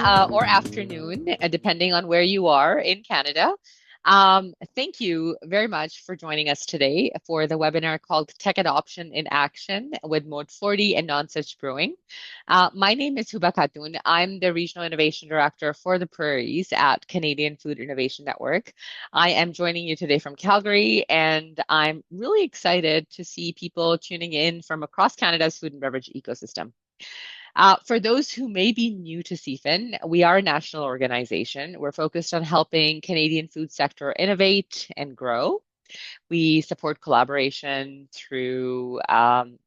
or afternoon, depending on where you are in Canada. Thank you very much for joining us today for the webinar called Tech Adoption in Action with Mode40 and Nonsuch Brewing. My name is Huba Khatun. I'm the Regional Innovation Director for the Prairies at Canadian Food Innovation Network. I am joining you today from Calgary, and I'm really excited to see people tuning in from across Canada's food and beverage ecosystem. For those who may be new to CFIN, we are a national organization. We're focused on helping Canadian food sector innovate and grow. We support collaboration through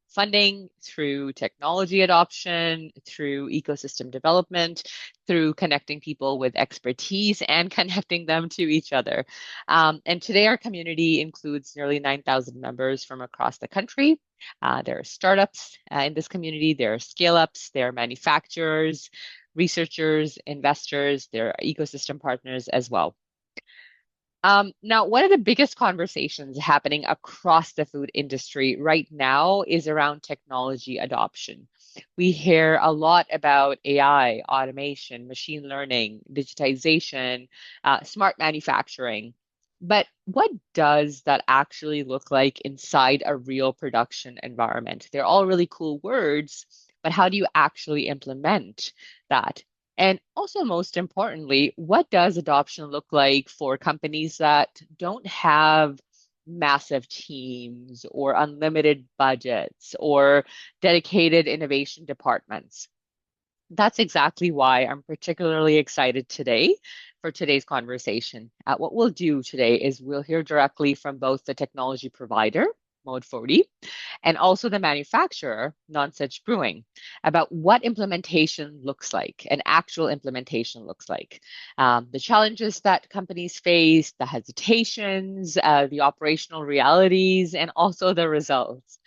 funding, through technology adoption, through ecosystem development, through connecting people with expertise and connecting them to each other. And today our community includes nearly 9,000 members from across the country. There are startups in this community, there are scale-ups, there are manufacturers, researchers, investors, there are ecosystem partners as well. Now, one of the biggest conversations happening across the food industry right now is around technology adoption. We hear a lot about AI, automation, machine learning, digitization, smart manufacturing. But what does that actually look like inside a real production environment? They're all really cool words, but how do you actually implement that? And also, most importantly, what does adoption look like for companies that don't have massive teams or unlimited budgets or dedicated innovation departments? That's exactly why I'm particularly excited today for today's conversation. What we'll do today is we'll hear directly from both the technology provider, Mode40, and also the manufacturer, Nonsuch Brewing, about what implementation looks like, an actual implementation looks like, the challenges that companies face, the hesitations, the operational realities, and also the results.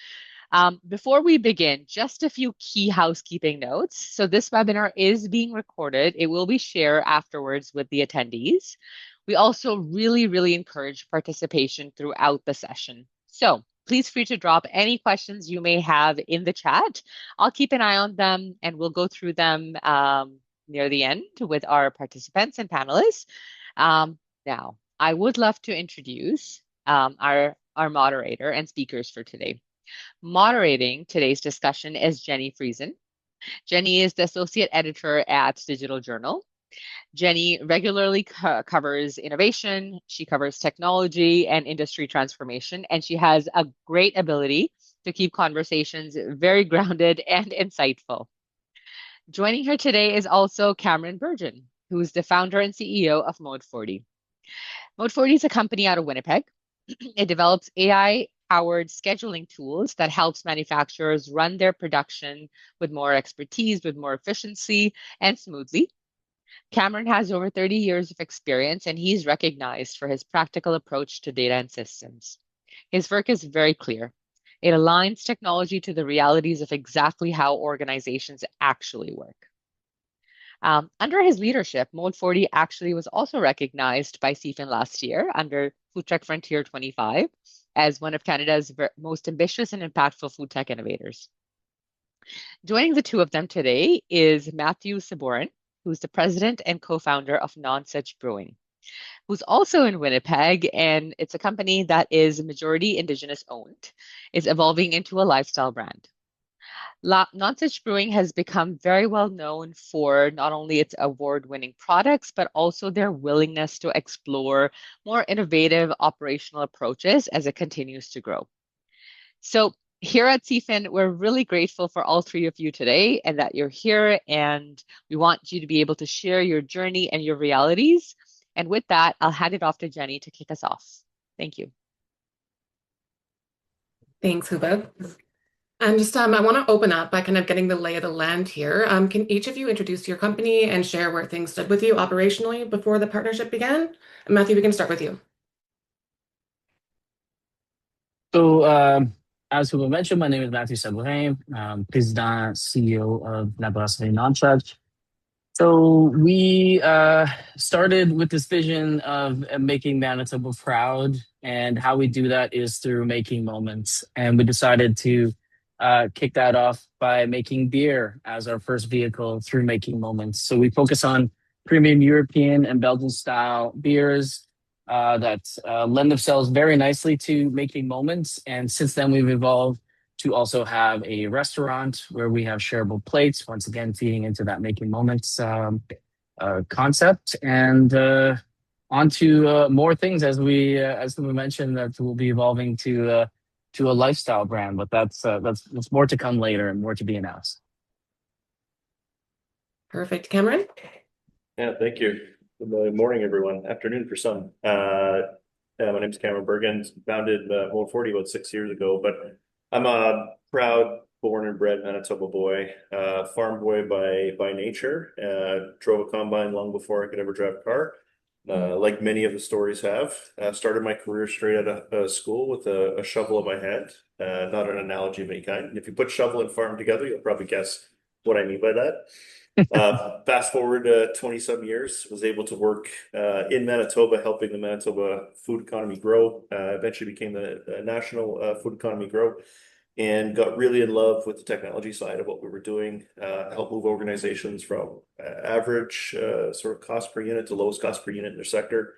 Before we begin, just a few key housekeeping notes. So this webinar is being recorded. It will be shared afterwards with the attendees. We also really encourage participation throughout the session. So please free to drop any questions you may have in the chat. I'll keep an eye on them and we'll go through them near the end with our participants and panelists. Now, I would love to introduce our moderator and speakers for today. Moderating today's discussion is Jenny Friesen. Jenny is the associate editor at Digital Journal. Jenny regularly covers innovation, she covers technology and industry transformation, and she has a great ability to keep conversations very grounded and insightful. Joining her today is also Cameron Bergen, who is the founder and CEO of Mode40. Mode40 is a company out of Winnipeg. It develops AI-powered scheduling tools that helps manufacturers run their production with more expertise, with more efficiency, and smoothly. Cameron has over 30 years of experience, and he's recognized for his practical approach to data and systems. His work is very clear. It aligns technology to the realities of exactly how organizations actually work. Under his leadership, Mode40 actually was also recognized by CFIN last year under foodtech Frontier 25 as one of Canada's most ambitious and impactful food tech innovators. Joining the two of them today is Matthew Sabourin, who's the president and co-founder of Nonsuch Brewing, who's also in Winnipeg, and it's a company that is majority Indigenous owned. It's evolving into a lifestyle brand. Nonsuch Brewing has become very well known for not only its award-winning products, but also their willingness to explore more innovative operational approaches as it continues to grow. So here at CFIN, we're really grateful for all three of you today and that you're here, and we want you to be able to share your journey and your realities. And with that, I'll hand it off to Jenny to kick us off. Thank you. Thanks, Huba. And just I want to open up by kind of getting the lay of the land here. Can each of you introduce your company and share where things stood with you operationally before the partnership began? Matthew, we can start with you. So, as Huba mentioned, my name is Matthew Sabourin, President, CEO of La Brasserie Nonsuch. So we started with this vision of making Manitoba proud, and how we do that is through making moments. And we decided to kicked that off by making beer as our first vehicle through Making Moments. So we focus on premium European and Belgian style beers that lend themselves very nicely to Making Moments. And since then, we've evolved to also have a restaurant where we have shareable plates, once again, feeding into that Making Moments concept. And on to more things as we mentioned, that will be evolving to a lifestyle brand, but that's more to come later and more to be announced. Perfect. Cameron? Yeah, thank you. Good morning, everyone. Afternoon for some. My name's Cameron Bergen. Founded Mode40 about 6 years ago, but I'm a proud born and bred Manitoba boy, farm boy by nature. Drove a combine long before I could ever drive a car. Like many of the stories have, started my career straight out of school with a shovel in my hand. Not an analogy of any kind. If you put shovel and farm together, you'll probably guess what I mean by that. Fast forward 20 some years, was able to work in Manitoba, helping the Manitoba food economy grow. Eventually became the national food economy grow, and got really in love with the technology side of what we were doing. Help move organizations from average sort of cost per unit to lowest cost per unit in their sector,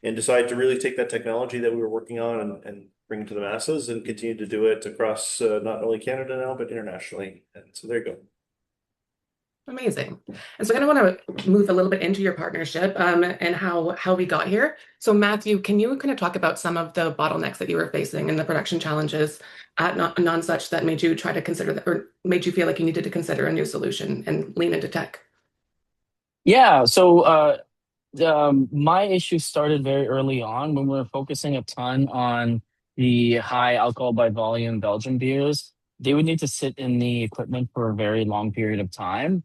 and decided to really take that technology that we were working on and bring it to the masses, and continue to do it across not only Canada now, but internationally. And so there you go. Amazing. And so I kind of want to move a little bit into your partnership and how we got here. So Matthew, can you kind of talk about some of the bottlenecks that you were facing and the production challenges at Nonsuch that made you try to consider that, or made you feel like you needed to consider a new solution and lean into tech? Yeah, so my issue started very early on when we were focusing a ton on the high alcohol by volume Belgian beers. They would need to sit in the equipment for a very long period of time.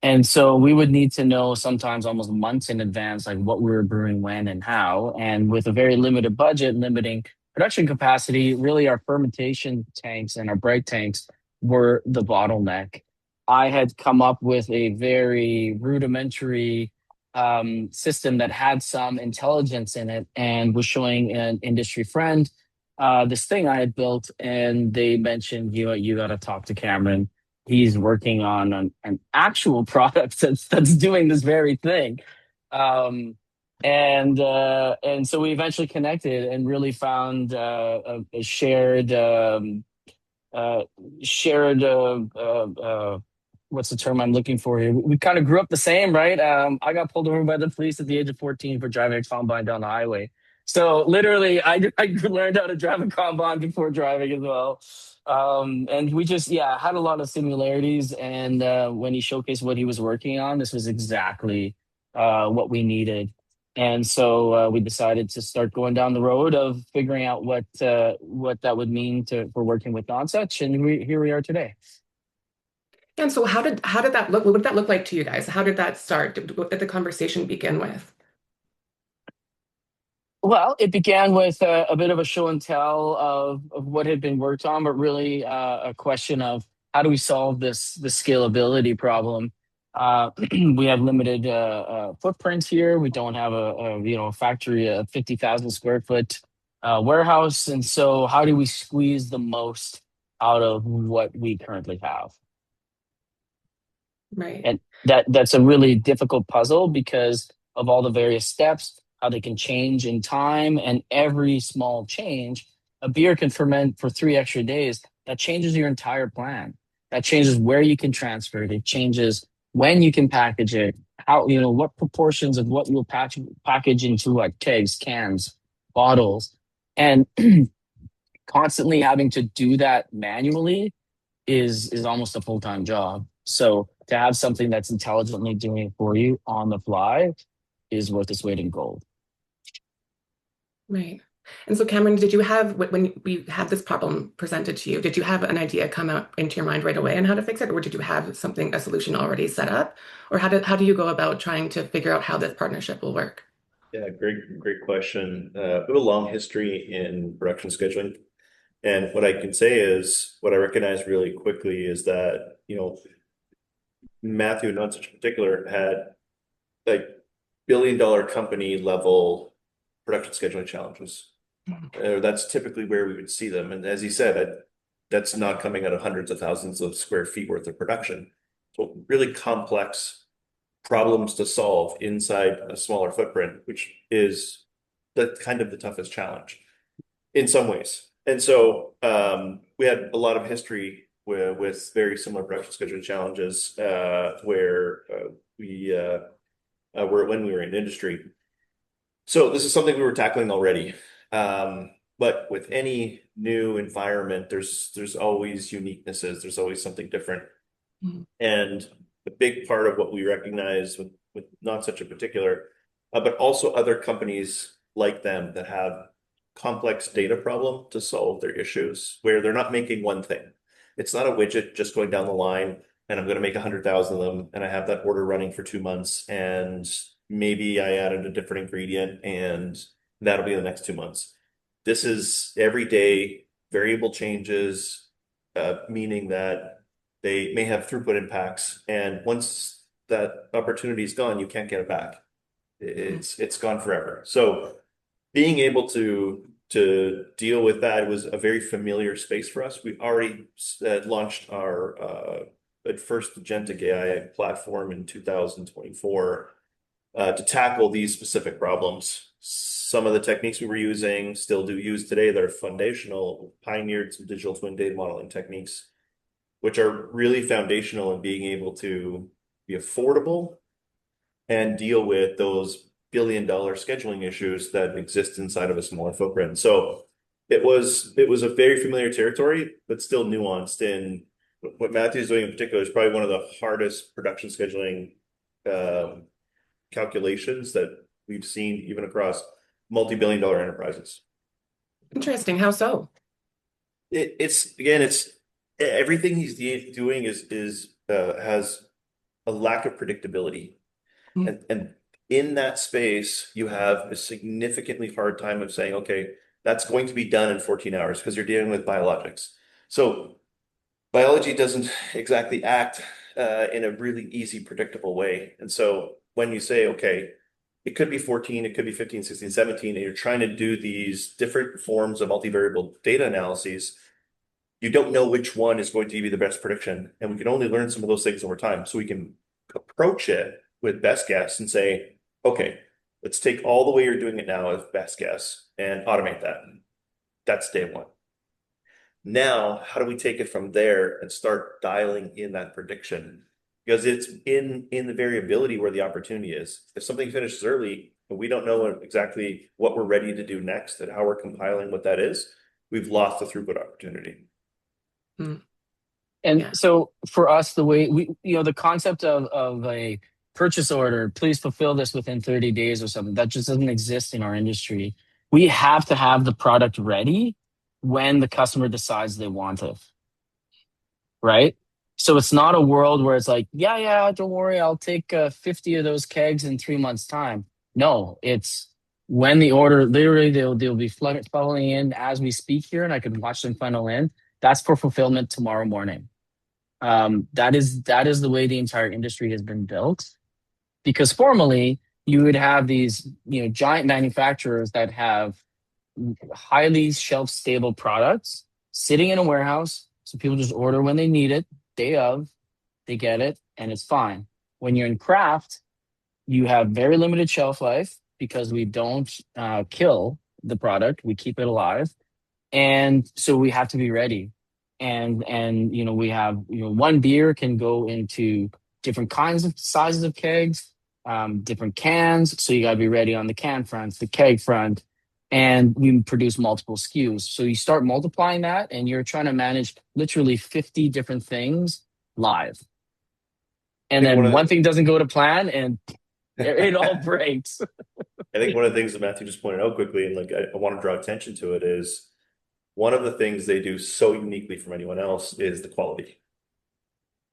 And so we would need to know sometimes almost months in advance, like what we were brewing when and how. And with a very limited budget, limiting production capacity, really our fermentation tanks and our bright tanks were the bottleneck. I had come up with a very rudimentary system that had some intelligence in it and was showing an industry friend this thing I had built, and they mentioned, you got to talk to Cameron. He's working on an actual product that's doing this very thing. Um, and so we eventually connected and really found a uh, shared what's the term I'm looking for here? We kind of grew up the same, right? I got pulled over by the police at the age of 14 for driving a combine down the highway. So literally, I learned how to drive a combine before driving as well. And we just, yeah, had a lot of similarities. And when he showcased what he was working on, this was exactly what we needed. And so we decided to start going down the road of figuring out what that would mean for working with Nonsuch, and here we are today. And so how did that look? What did that look like to you guys? How did that start? What did the conversation begin with? Well, it began with a bit of a show and tell of what had been worked on, but really a question of how do we solve the scalability problem. We have limited footprints here. We don't have a factory, a 50,000 square foot warehouse, and so how do we squeeze the most out of what we currently have? Right. And that's a really difficult puzzle because of all the various steps, how they can change in time, and every small change, a beer can ferment for 3 extra days. That changes your entire plan. That changes where you can transfer it. It changes when you can package it, how, what proportions of what you'll package into like kegs, cans, bottles. And constantly having to do that manually is almost a full-time job. So to have something that's intelligently doing it for you on the fly is worth its weight in gold. Right. And so, Cameron, did you have, when we had this problem presented to you, did you have an idea come up into your mind right away on how to fix it? Or did you have a solution already set up? Or how do you go about trying to figure out how this partnership will work? Yeah, great question. We have a long history in production scheduling. And what I can say is, what I recognize really quickly is that, Matthew Nonsuch in particular had like billion-dollar company level production scheduling challenges. That's typically where we would see them. And as he said, that's not coming out of hundreds of thousands of square feet worth of production. So really complex problems to solve inside a smaller footprint, which is the kind of the toughest challenge in some ways. And so we had a lot of history with very similar production scheduling challenges where we were when we were in industry. So this is something we were tackling already. But with any new environment, there's always uniquenesses. There's always something different. Mhm. And a big part of what we recognize with Nonsuch in particular, but also other companies like them that have complex data problem to solve their issues, where they're not making one thing. It's not a widget just going down the line, and I'm going to make 100,000 of them, and I have that order running for 2 months, and maybe I added a different ingredient, and that'll be the next 2 months. This is every day variable changes, meaning that they may have throughput impacts, and once that opportunity is gone, you can't get it back. It's gone forever. So being able to deal with that was a very familiar space for us. We already launched our first agentic AI platform in 2024 to tackle these specific problems. Some of the techniques we were using still do use today that are foundational, pioneered some digital twin data modeling techniques, which are really foundational in being able to be affordable and deal with those billion-dollar scheduling issues that exist inside of a smaller footprint. So it was a very familiar territory, but still nuanced. And what Matthew's doing in particular is probably one of the hardest production scheduling calculations that we've seen even across multi-billion-dollar enterprises. Interesting. How so? It's everything he's doing is has a lack of predictability. Mm. And in that space, you have a significantly hard time of saying, okay, that's going to be done in 14 hours because you're dealing with biologics. So biology doesn't exactly act in a really easy, predictable way. And so when you say, okay, it could be 14, it could be 15, 16, 17, and you're trying to do these different forms of multivariable data analyses, you don't know which one is going to give you the best prediction. And we can only learn some of those things over time. So we can approach it with best guess and say, okay, let's take all the way you're doing it now as best guess and automate that. That's day one. Now, how do we take it from there and start dialing in that prediction? Because it's in the variability where the opportunity is. If something finishes early and we don't know exactly what we're ready to do next and how we're compiling what that is, we've lost the throughput opportunity. Mm. And Yeah. so for us, the way the concept of a purchase order, please fulfill this within 30 days or something, that just doesn't exist in our industry. We have to have the product ready when the customer decides they want it. Right? So it's not a world where it's like, yeah, don't worry, I'll take 50 of those kegs in 3 months' time. No, it's when the order, literally, they'll be funneling in as we speak here, and I can watch them funnel in. That's for fulfillment tomorrow morning. That is the way the entire industry has been built. Because formerly, you would have these giant manufacturers that have highly shelf-stable products sitting in a warehouse, so people just order when they need it, day of, they get it, and it's fine. When you're in craft, you have very limited shelf life because we don't kill the product, we keep it alive, and so we have to be ready. And we have one beer can go into different kinds of sizes of kegs, different cans, so you got to be ready on the can front, the keg front, and we produce multiple SKUs. So you start multiplying that, and you're trying to manage literally 50 different things live. And then one thing doesn't go to plan, and it all breaks. I think one of the things that Matthew just pointed out quickly, and I want to draw attention to it, is one of the things they do so uniquely from anyone else is the quality.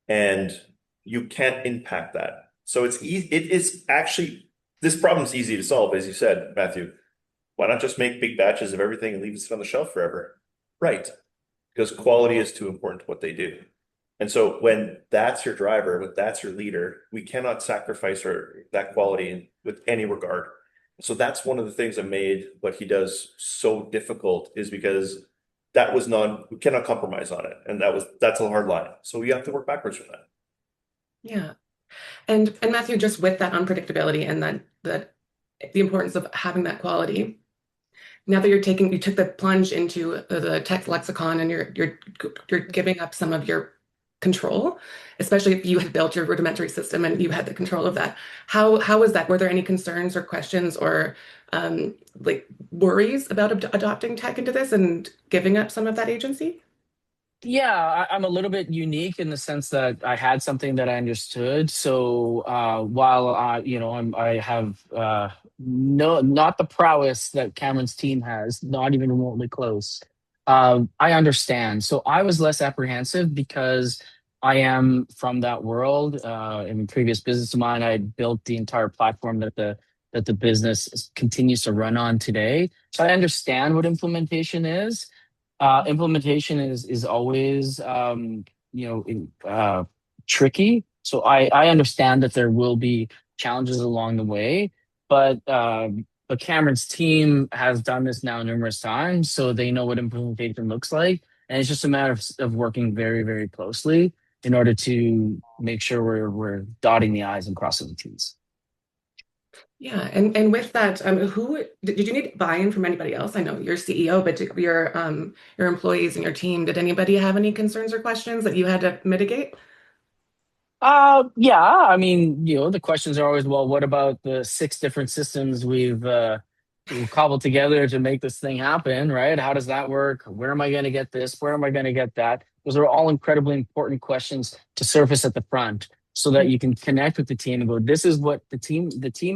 And you can't impact that. So it's easy. It is actually, this problem is easy to solve, as you said, Matthew. Why not just make big batches of everything and leave it sit on the shelf forever? Right. Because quality is too important to what they do. And so when that's your driver, when that's your leader, we cannot sacrifice that quality with any regard. So that's one of the things that made what he does so difficult, is because we cannot compromise on it. And that's a hard line. So you have to work backwards from that. Yeah. And Matthew, just with that unpredictability and that the importance of having that quality, now that you took the plunge into the tech lexicon and you're giving up some of your control, especially if you had built your rudimentary system and you had the control of that. How was that? Were there any concerns or questions or like worries about adopting tech into this and giving up some of that agency? Yeah, I'm a little bit unique in the sense that I had something that I understood. So while I have not the prowess that Cameron's team has, not even remotely close. I understand. So I was less apprehensive because I am from that world. In a previous business of mine, I built the entire platform that the business continues to run on today. So I understand what implementation is. Implementation is always tricky. So I understand that there will be challenges along the way, but Cameron's team has done this now numerous times, so they know what implementation looks like, and it's just a matter of working very, very closely in order to make sure we're dotting the i's and crossing the t's. Yeah, and with that, who did you need buy-in from anybody else? I know you're CEO, but your employees and your team, did anybody have any concerns or questions that you had to mitigate? Yeah, I mean, the questions are always, well, what about the six different systems we've cobbled together to make this thing happen, right? How does that work? Where am I going to get this? Where am I going to get that? Those are all incredibly important questions to surface at the front so that you can connect with the team and go, this is what the team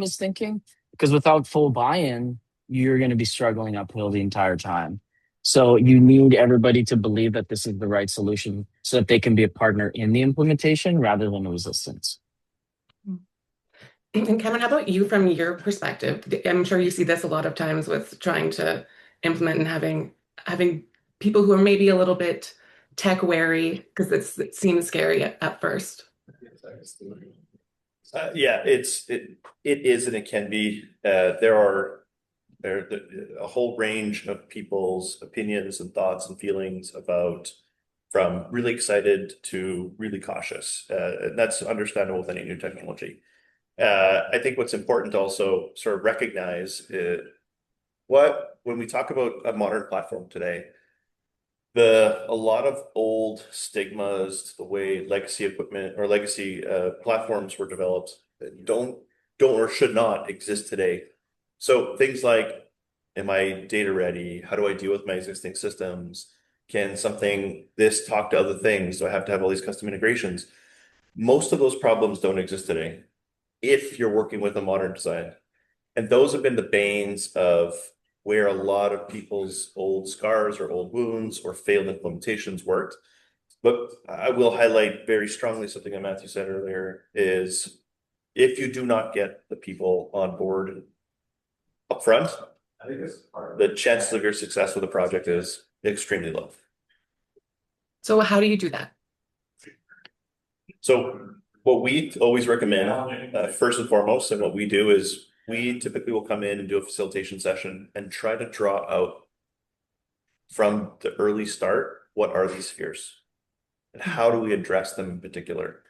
is thinking. Because without full buy-in, you're going to be struggling uphill the entire time. So you need everybody to believe that this is the right solution so that they can be a partner in the implementation rather than a resistance. And Cameron, how about you from your perspective? I'm sure you see this a lot of times with trying to implement and having people who are maybe a little bit tech wary because it seems scary at first. Yeah, it is and it can be. There a whole range of people's opinions and thoughts and feelings about from really excited to really cautious. And that's understandable with any new technology. I think what's important to also sort of recognize when we talk about a modern platform today, a lot of old stigmas, the way legacy equipment or legacy platforms were developed, don't or should not exist today. So things like, am I data ready? How do I deal with my existing systems? Can something this talk to other things? Do I have to have all these custom integrations? Most of those problems don't exist today if you're working with a modern design. And those have been the banes of where a lot of people's old scars or old wounds or failed implementations worked. But I will highlight very strongly something that Matthew said earlier is if you do not get the people on board upfront, the chances of your success with a project is extremely low. So how do you do that? So what we always recommend, first and foremost, and what we do is we typically will come in and do a facilitation session and try to draw out from the early start, what are these fears? And how do we address them in particular?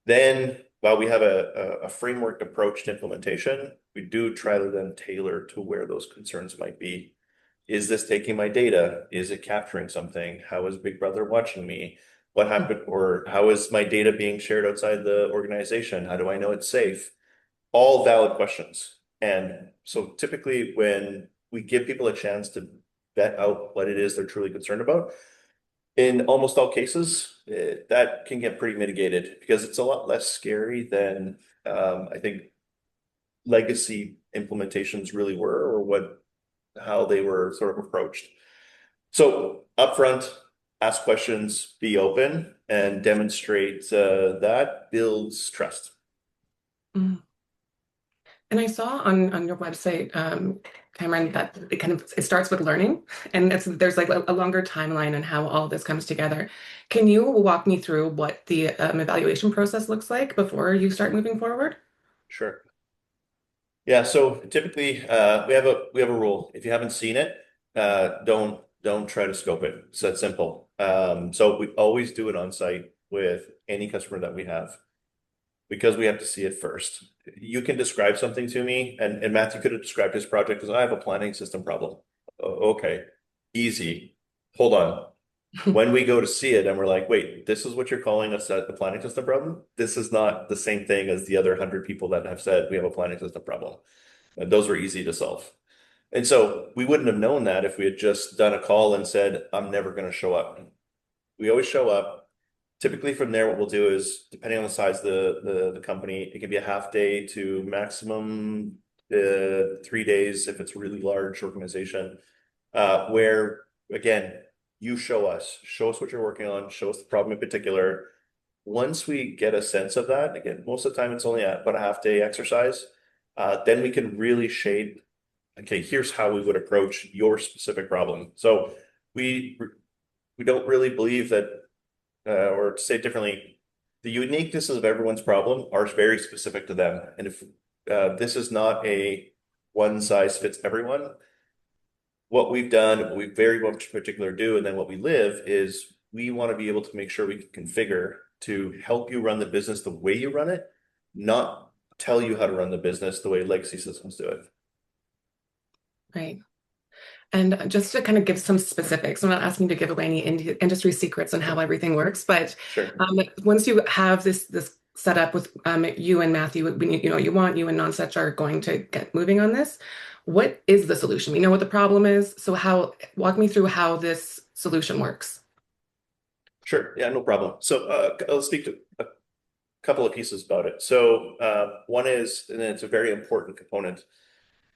Then, while we have a framework approach to implementation, we do try to then tailor to where those concerns might be. Is this taking my data? Is it capturing something? How is Big Brother watching me? What happened? Or how is my data being shared outside the organization? How do I know it's safe? All valid questions. And so typically when we give people a chance to vet out what it is they're truly concerned about, in almost all cases, that can get pretty mitigated because it's a lot less scary than I think legacy implementations really were or how they were sort of approached. So upfront, ask questions, be open, and demonstrate that builds trust. Mm. And I saw on your website, Cameron, that it starts with learning, and there's like a longer timeline on how all this comes together. Can you walk me through what the evaluation process looks like before you start moving forward? Sure. Yeah. So typically, we have a rule. If you haven't seen it, don't Don't try to scope it. It's that simple. So we always do it on site with any customer that we have because we have to see it first. You can describe something to me, and Matthew could have described his project as I have a planning system problem. Okay, easy. Hold on. When we go to see it and we're like, wait, this is what you're calling us the planning system problem? This is not the same thing as the other 100 people that have said we have a planning system problem. And those were easy to solve. And so we wouldn't have known that if we had just done a call and said, I'm never going to show up. We always show up. Typically from there, what we'll do is, depending on the size of the company, it can be a half day to maximum 3 days if it's a really large organization, where, again, you show us what you're working on, show us the problem in particular. Once we get a sense of that, again, most of the time it's only about a half day exercise, then we can really shape, okay, here's how we would approach your specific problem. So we don't really believe that, or to say it differently, the uniquenesses of everyone's problem are very specific to them. And if this is not a one size fits everyone, what we've done, what we very much particular do, and then what we live is we want to be able to make sure we can configure to help you run the business the way you run it, not tell you how to run the business the way legacy systems do it. Right. And just to kind of give some specifics, I'm not asking you to give away any industry secrets on how everything works, but Sure. Once you have this set up with you and Matthew, you and Nonsuch are going to get moving on this. What is the solution? We know what the problem is. So walk me through how this solution works. Sure. Yeah, no problem. So I'll speak to a couple of pieces about it. So one is, and it's a very important component,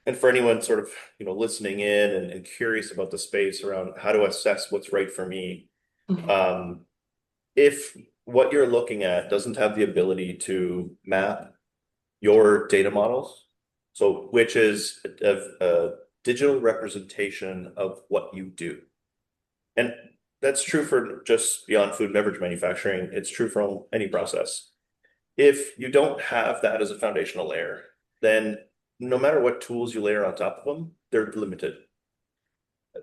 and for anyone sort of listening in and curious about the space around how to assess what's right for me, if what you're looking at doesn't have the ability to map your data models, so which is a digital representation of what you do. And that's true for just beyond food and beverage manufacturing. It's true for any process. If you don't have that as a foundational layer, then no matter what tools you layer on top of them, they're limited.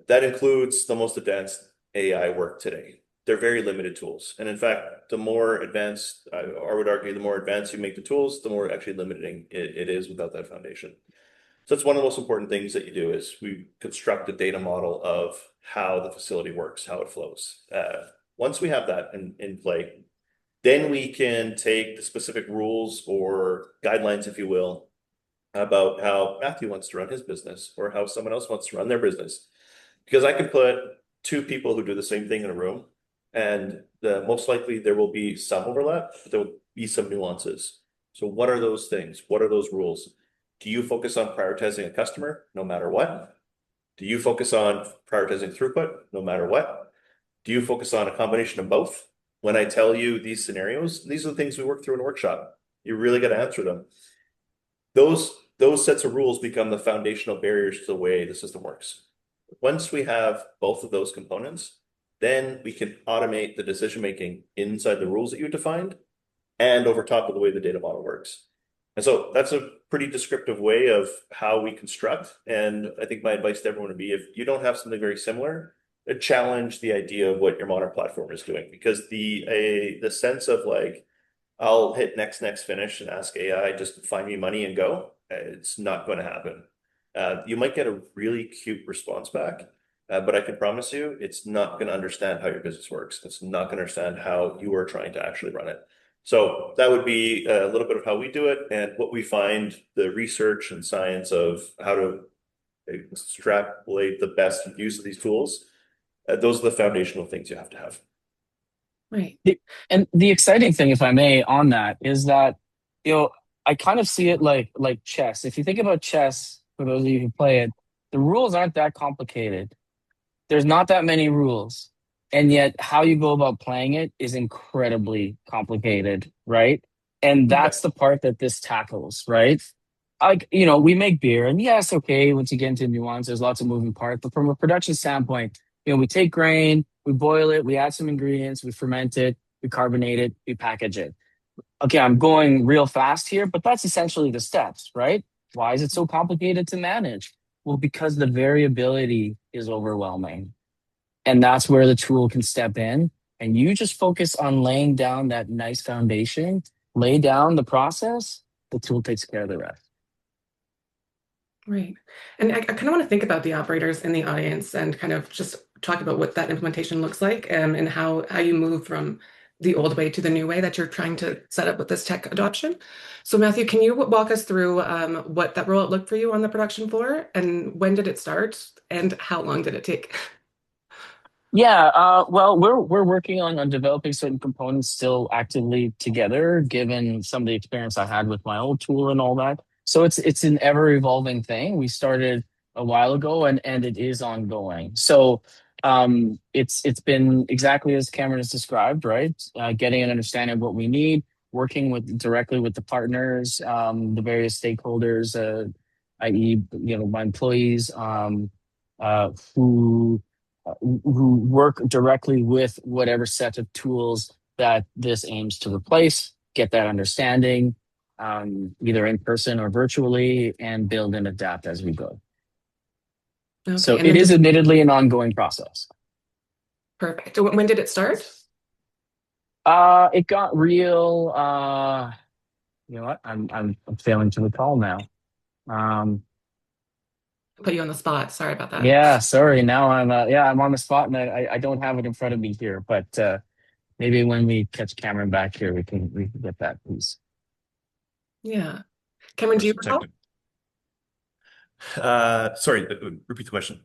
That includes the most advanced AI work today. They're very limited tools. And in fact, the more advanced, I would argue, the more advanced you make the tools, the more actually limiting it is without that foundation. So that's one of the most important things that you do is we construct a data model of how the facility works, how it flows. Once we have that in play, then we can take the specific rules or guidelines, if you will, about how Matthew wants to run his business or how someone else wants to run their business. Because I can put two people who do the same thing in a room, and most likely there will be some overlap, but there will be some nuances. So what are those things? What are those rules? Do you focus on prioritizing a customer no matter what? Do you focus on prioritizing throughput no matter what? Do you focus on a combination of both? When I tell you these scenarios, these are the things we work through in a workshop. You really got to answer them. Those sets of rules become the foundational barriers to the way the system works. Once we have both of those components, then we can automate the decision-making inside the rules that you defined and over top of the way the data model works. And so that's a pretty descriptive way of how we construct. And I think my advice to everyone would be, if you don't have something very similar, challenge the idea of what your modern platform is doing. Because the sense of like, I'll hit next finish and ask AI just find me money and go, it's not going to happen. You might get a really cute response back, but I can promise you it's not going to understand how your business works. It's not going to understand how you are trying to actually run it. So that would be a little bit of how we do it and what we find the research and science of how to extrapolate the best use of these tools. Those are the foundational things you have to have. Right. And the exciting thing, if I may, on that is that, I kind of see it like chess. If you think about chess, for those of you who play it, the rules aren't that complicated. There's not that many rules. And yet how you go about playing it is incredibly complicated, right? And that's the part that this tackles, right? Like, we make beer, and yes, okay, once you get into nuance, there's lots of moving parts. But from a production standpoint, we take grain, we boil it, we add some ingredients, we ferment it, we carbonate it, we package it. Okay, I'm going real fast here, but that's essentially the steps, right? Why is it so complicated to manage? Well, because the variability is overwhelming. And that's where the tool can step in. And you just focus on laying down that nice foundation, lay down the process, the tool takes care of the rest. Right. And I kind of want to think about the operators in the audience and kind of just talk about what that implementation looks like, and how you move from the old way to the new way that you're trying to set up with this tech adoption. So Matthew, can you walk us through what that rollout looked for you on the production floor, and when did it start, and how long did it take? Yeah, well, we're working on developing certain components still actively together, given some of the experience I had with my old tool and all that. So it's an ever evolving thing. We started a while ago, and it is ongoing. So it's been exactly as Cameron has described, right? Getting an understanding of what we need, working with directly with the partners, the various stakeholders, i.e., my employees, who who work directly with whatever set of tools that this aims to replace, get that understanding, either in person or virtually, and build and adapt as we go. Okay, So and it then is just admittedly an ongoing process. perfect. So when did it start? It got real. You know what? I'm failing to recall now. Put you on the spot. Sorry about that. Yeah, sorry. Now I'm on the spot, and I don't have it in front of me here. But maybe when we catch Cameron back here, we can get that piece. Yeah. Cameron, do you recall? Sorry, repeat the question.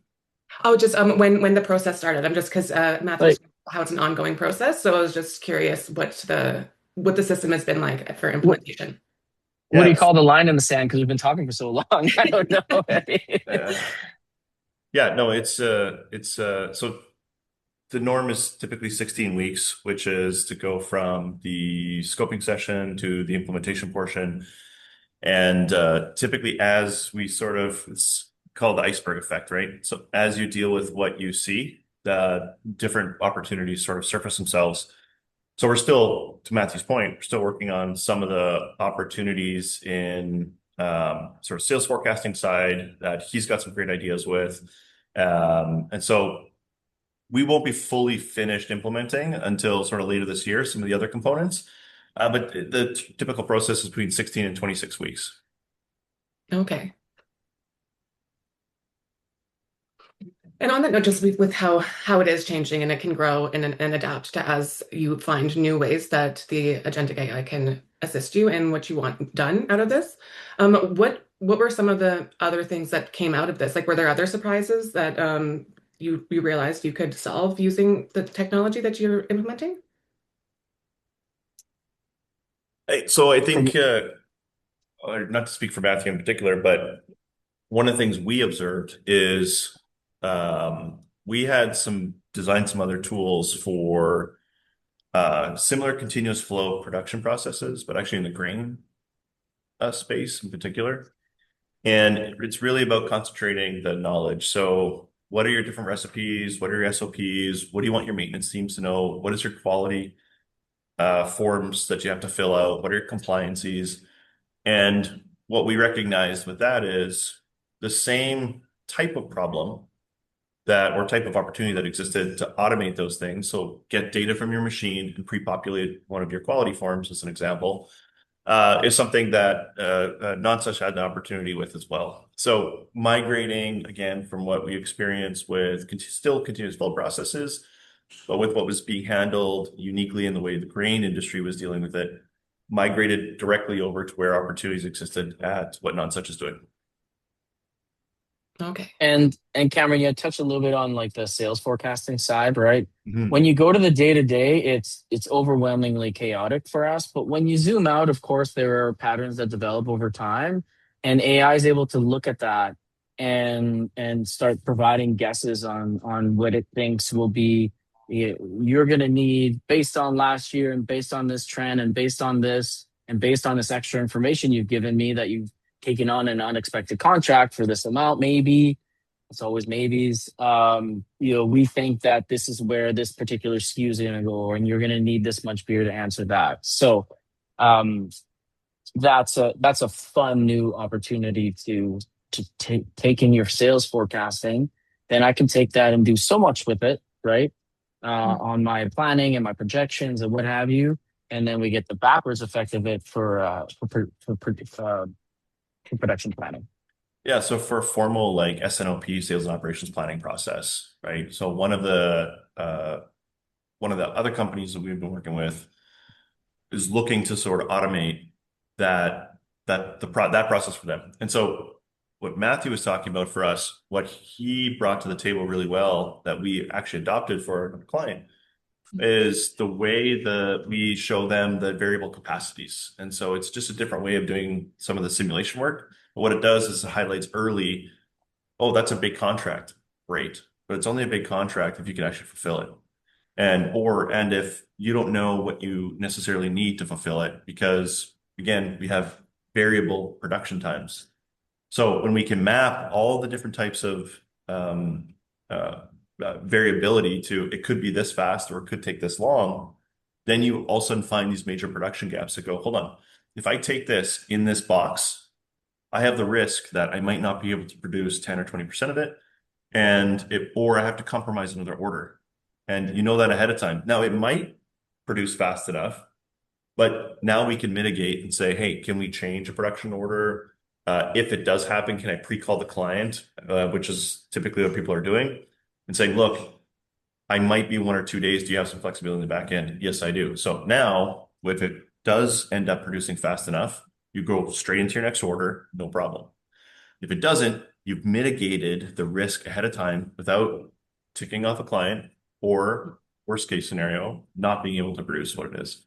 Oh, just when the process started. I'm just because Matthew Like, how it's an ongoing process, so I was just curious what the system has been like for what implementation. what do you Yes. call the line in the sand? Because we've been talking for so long. I don't know. Uh, yeah, no, it's so the norm is typically 16 weeks, which is to go from the scoping session to the implementation portion. And typically, as we sort of, it's called the iceberg effect, right? So as you deal with what you see, the different opportunities sort of surface themselves. So we're still, to Matthew's point, we're still working on some of the opportunities in sort of sales forecasting side that he's got some great ideas with. And so we won't be fully finished implementing until sort of later this year, some of the other components. But the typical process is between 16 and 26 weeks. Okay. And on that note, just with how it is changing and it can grow and adapt to as you find new ways that the agentic AI can assist you in what you want done out of this. What were some of the other things that came out of this? Like, were there other surprises that you realized you could solve using the technology that you're implementing? So I From think, not to speak for Matthew in particular, but one of the things we observed is we had designed some other tools for similar continuous flow production processes, but actually in the grain space in particular. And it's really about concentrating the knowledge. So what are your different recipes? What are your SOPs? What do you want your maintenance teams to know? What is your quality forms that you have to fill out? What are your compliances? And what we recognized with that is the same type of problem or type of opportunity that existed to automate those things. So get data from your machine and pre-populate one of your quality forms, as an example, is something that Nonsuch had an opportunity with as well. So migrating, again, from what we experienced with still continuous flow processes, but with what was being handled uniquely in the way the grain industry was dealing with it, migrated directly over to where opportunities existed at what Nonsuch is doing. Okay. and Cameron, you touched a little bit on like the sales forecasting side, right? Mm-hmm. When you go to the day to day, it's overwhelmingly chaotic for us. But when you zoom out, of course, there are patterns that develop over time, and AI is able to look at that and start providing guesses on what it thinks will be you're going to need based on last year and based on this trend and based on this and based on this extra information you've given me that you've taken on an unexpected contract for this amount, maybe. It's always maybes. We think that this is where this particular SKU is going to go, and you're going to need this much beer to answer that. So that's a fun new opportunity to take in your sales forecasting. Then I can take that and do so much with it. right? On my planning and my projections and what have you. And then we get the backwards effect of it for production planning. Yeah, so for a formal like SNOP, sales and operations planning process, right? So one of the other companies that we've been working with is looking to sort of automate that process for them. And so what Matthew was talking about for us, what he brought to the table really well that we actually adopted for our client is the way that we show them the variable capacities. And so it's just a different way of doing some of the simulation work. But what it does is it highlights early, oh, that's a big contract. Great. But it's only a big contract if you can actually fulfill it. And if you don't know what you necessarily need to fulfill it, because again, we have variable production times. So when we can map all the different types of variability to it could be this fast or it could take this long, then you all of a sudden find these major production gaps that go, hold on, if I take this in this box, I have the risk that I might not be able to produce 10 or 20% of it, or I have to compromise another order. And you know that ahead of time. Now it might produce fast enough, but now we can mitigate and say, hey, can we change a production order? If it does happen, can I pre-call the client, which is typically what people are doing, and saying, look, I might be 1 or 2 days. Do you have some flexibility in the back end? Yes, I do. So now, if it does end up producing fast enough, you go straight into your next order, no problem. If it doesn't, you've mitigated the risk ahead of time without ticking off a client or worst case scenario, not being able to produce what it is.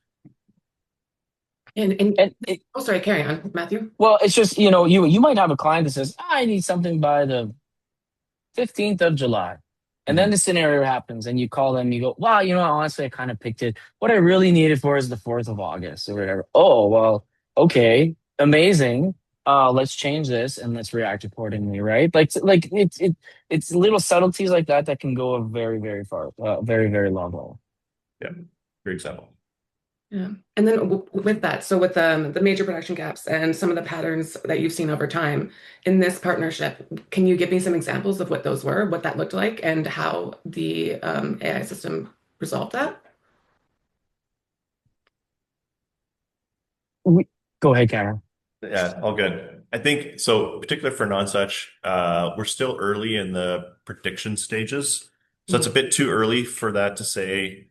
Oh, sorry, carry on, Matthew. Well, it's just, you might have a client that says, I need something by the 15th of July. And then the scenario happens and you call them, you go, wow, honestly, I kind of picked it. What I really need it for is the 4th of August or whatever. Oh, well, okay, amazing. Let's change this and let's react accordingly, right? Like it's little subtleties like that can go a very, very far, very, very long way. Yeah, great example. Yeah. And then with that, so with the major production gaps and some of the patterns that you've seen over time in this partnership, can you give me some examples of what those were, what that looked like, and how the AI system resolved that? Go ahead, Cameron. Yeah, all good. I think so, particularly for Nonsuch, we're still early in the prediction stages. So it's a bit too early for that to say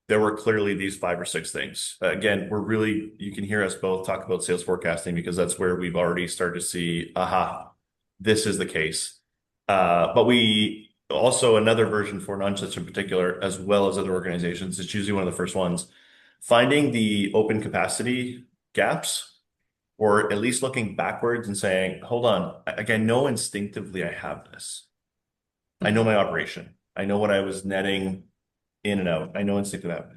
there were clearly these 5 or 6 things. Again, you can hear us both talk about sales forecasting because that's where we've already started to see, this is the case. But we also, another version for Nonsuch in particular, as well as other organizations, it's usually one of the first ones, finding the open capacity gaps, or at least looking backwards and saying, hold on, I know instinctively I have this. I know my operation. I know what I was netting in and out. I know instinctively that.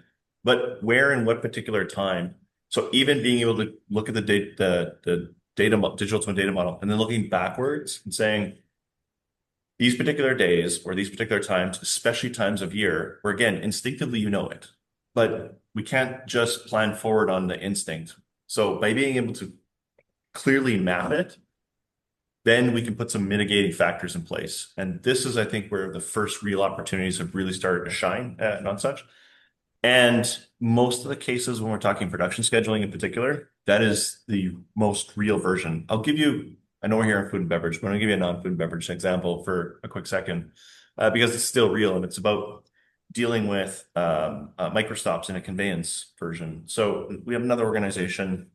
But where and what particular time? So even being able to look at the digital twin data model, and then looking backwards and saying, these particular days or these particular times, especially times of year, where again, instinctively you know it, but we can't just plan forward on the instinct. So by being able to clearly map it, then we can put some mitigating factors in place. And this is, I think, where the first real opportunities have really started to shine at Nonsuch. And most of the cases when we're talking production scheduling in particular, that is the most real version. I know we're here in food and beverage, but I'm gonna give you a non-food and beverage example for a quick second, because it's still real and it's about dealing with microstops in a conveyance version. So we have another organization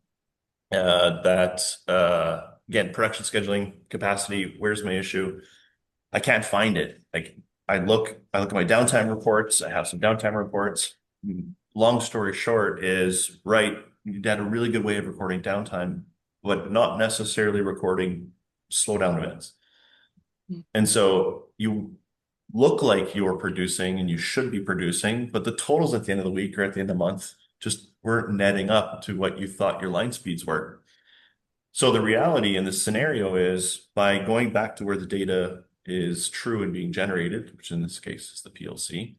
again, production scheduling capacity, where's my issue? I can't find it. Like I look at my downtime reports. I have some downtime reports. Long story short is, right, you had a really good way of recording downtime, but not necessarily recording slowdown events. And so you look like you're producing and you should be producing, but the totals at the end of the week or at the end of the month just weren't netting up to what you thought your line speeds were. So the reality in this scenario is by going back to where the data is true and being generated, which in this case is the PLC,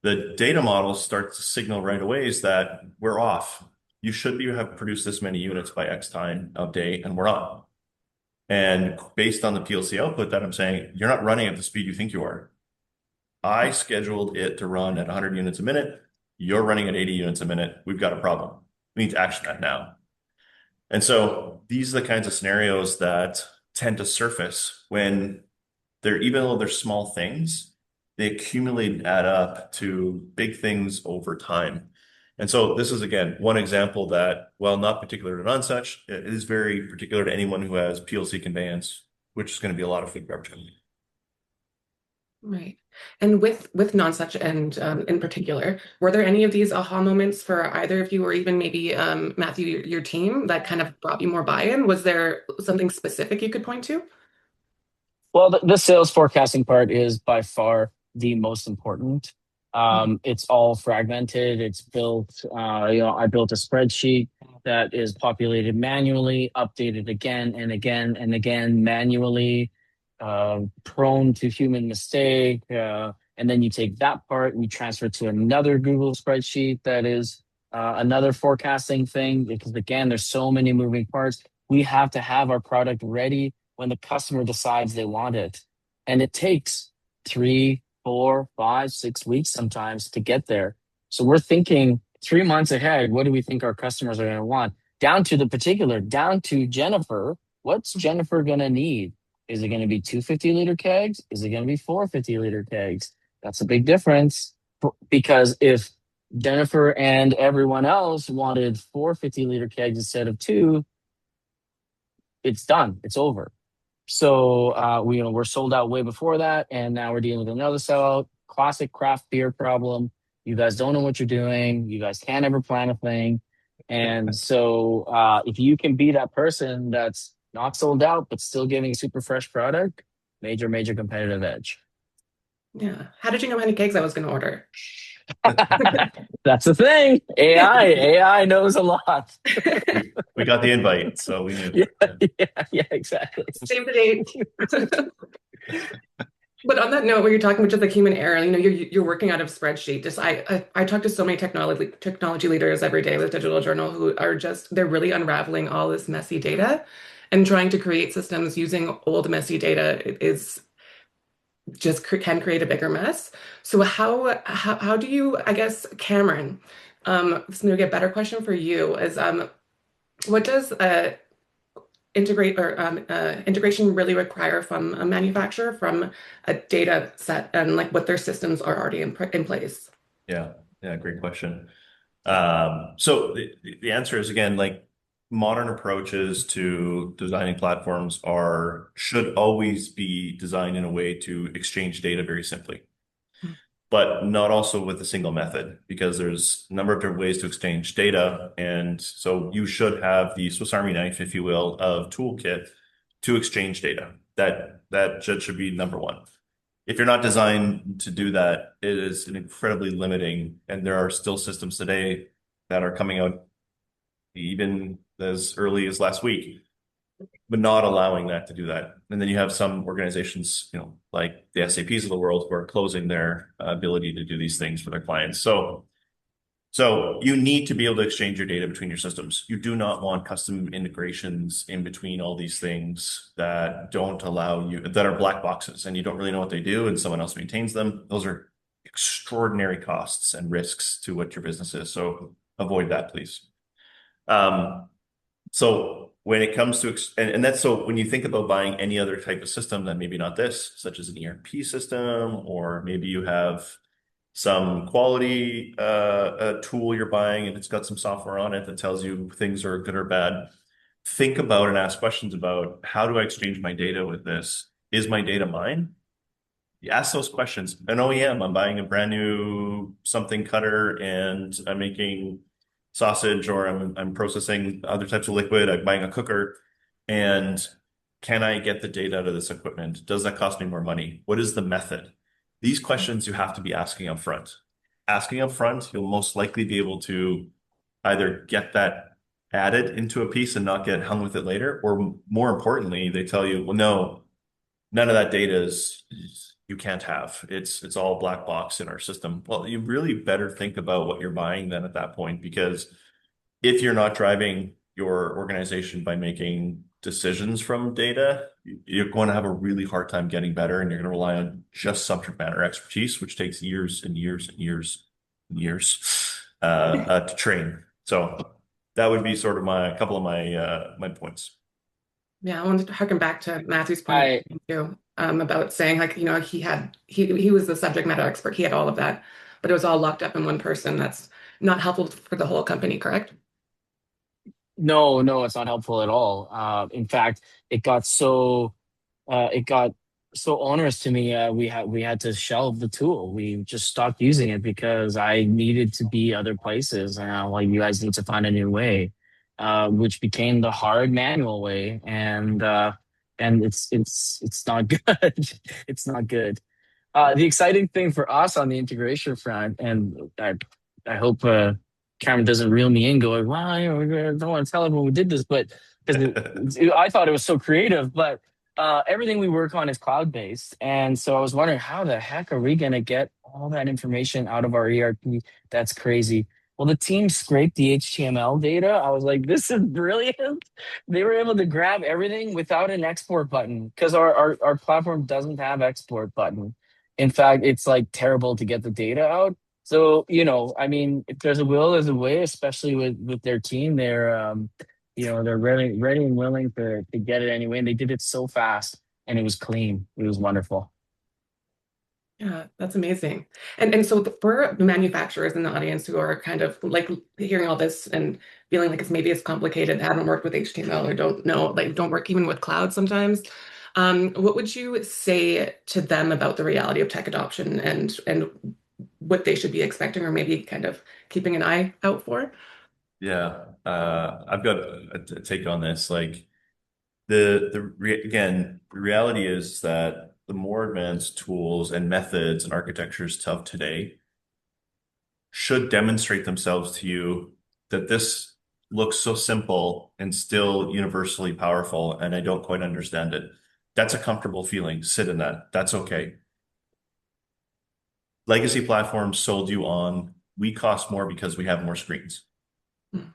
the data model starts to signal right away is that we're off. You should have produced this many units by X time of day, and we're not. And based on the PLC output that I'm saying, you're not running at the speed you think you are. I scheduled it to run at 100 units a minute. You're running at 80 units a minute. We've got a problem. We need to action that now. And so these are the kinds of scenarios that tend to surface when even though they're small things, they accumulate and add up to big things over time. And so this is, again, one example that, while not particular to Nonsuch, it is very particular to anyone who has PLC conveyance, which is going to be a lot of food beverage companies. Right. And with Nonsuch and in particular, were there any of these aha moments for either of you, or even maybe Matthew, your team, that kind of brought you more buy-in? Was there something specific you could point to? Well, the sales forecasting part is by far the most important. It's all fragmented. It's built, I built a spreadsheet that is populated manually, updated again and again and again manually, prone to human mistake. And then you take that part and you transfer it to another Google spreadsheet that is another forecasting thing, because again, there's so many moving parts. We have to have our product ready when the customer decides they want it. And it takes 3, 4, 5, 6 weeks sometimes to get there. So we're thinking 3 months ahead. What do we think our customers are going to want? Down to Jennifer. What's Jennifer going to need? Is it going to be 250-liter kegs? Is it going to be 450-liter kegs? That's a big difference, because if Jennifer and everyone else wanted 450-liter kegs instead of 2, it's done. It's over. So we're sold out way before that, and now we're dealing with another sellout. Classic craft beer problem. You guys don't know what you're doing. You guys can't ever plan a thing. And so if you can be that person that's not sold out but still giving a super fresh product, major competitive edge. Yeah. How did you know how many kegs I was going to order? That's the thing. AI knows a lot. We got the invite, so we knew. Yeah, exactly. Save the date. But on that note, where you're talking about just like human error, you're working out of spreadsheet. Just I talk to so many technology leaders every day with Digital Journal who are they're really unraveling all this messy data, and trying to create systems using old messy data is just can create a bigger mess. So how do you, I guess, Cameron, this may be a better question for you, is what does integration really require from a manufacturer, from a data set, and like what their systems are already in place? Yeah, great question. So the answer is, again, like, modern approaches to designing platforms should always be designed in a way to exchange data very simply, but not also with a single method, because there's a number of different ways to exchange data. And so you should have the Swiss Army knife, if you will, of toolkit to exchange data. That should be number one. If you're not designed to do that, it is incredibly limiting. And there are still systems today that are coming out even as early as last week, but not allowing that to do that. And then you have some organizations, like the SAPs of the world, who are closing their ability to do these things for their clients. So you need to be able to exchange your data between your systems. You do not want custom integrations in between all these things that don't allow you, that are black boxes, and you don't really know what they do, and someone else maintains them. Those are extraordinary costs and risks to what your business is. So avoid that, please. So when it comes to, and that's, so when you think about buying any other type of system, then maybe not this, such as an ERP system, or maybe you have some quality tool you're buying and it's got some software on it that tells you things are good or bad. Think about and ask questions about, how do I exchange my data with this? Is my data mine? You ask those questions. An OEM, I'm buying a brand new something cutter and I'm making sausage, or I'm processing other types of liquid. I'm buying a cooker, and can I get the data out of this equipment? Does that cost me more money? What is the method? These questions you have to be asking up front. Asking up front, you'll most likely be able to either get that added into a piece and not get hung with it later, or more importantly, they tell you, well, no, none of that data is you can't have. It's all black box in our system. Well, you really better think about what you're buying then at that point, because if you're not driving your organization by making decisions from data, you're going to have a really hard time getting better, and you're going to rely on just subject matter expertise, which takes years and years and years and years to train. So that would be sort of my couple of my points. Yeah, I wanted to harken back to Matthew's point I too, about saying like, he was the subject matter expert. He had all of that, but it was all locked up in one person. That's not helpful for the whole company, correct? No, no, it's not helpful at all. In fact, it got so it got so onerous to me. We had to shelve the tool. We just stopped using it because I needed to be other places, and I'm like, you guys need to find a new way, which became the hard manual way, and it's not good. It's not good. The exciting thing for us on the integration front, and I hope Cameron doesn't reel me in going, well, I don't want to tell everyone we did this, but because I thought it was so creative, but everything we work on is cloud based. And so I was wondering, how the heck are we going to get all that information out of our ERP? That's crazy. Well, the team scraped the HTML data. I was like, this is brilliant. They were able to grab everything without an export button because our platform doesn't have export button. In fact, it's like terrible to get the data out. So, I mean, if there's a will, there's a way, especially with their team. They're really ready and willing to get it anyway. And they did it so fast and it was clean. It was wonderful. Yeah, that's amazing. And so for the manufacturers in the audience who are kind of like hearing all this and feeling like it's complicated, haven't worked with HTML or don't know, like don't work even with cloud sometimes, what would you say to them about the reality of tech adoption and what they should be expecting or maybe kind of keeping an eye out for? Yeah, I've got a take on this. Like again, the reality is that the more advanced tools and methods and architectures of today should demonstrate themselves to you that this looks so simple and still universally powerful, and I don't quite understand it. That's a comfortable feeling. Sit in that. That's okay. Legacy platforms sold you on, we cost more because we have more screens. Hmm.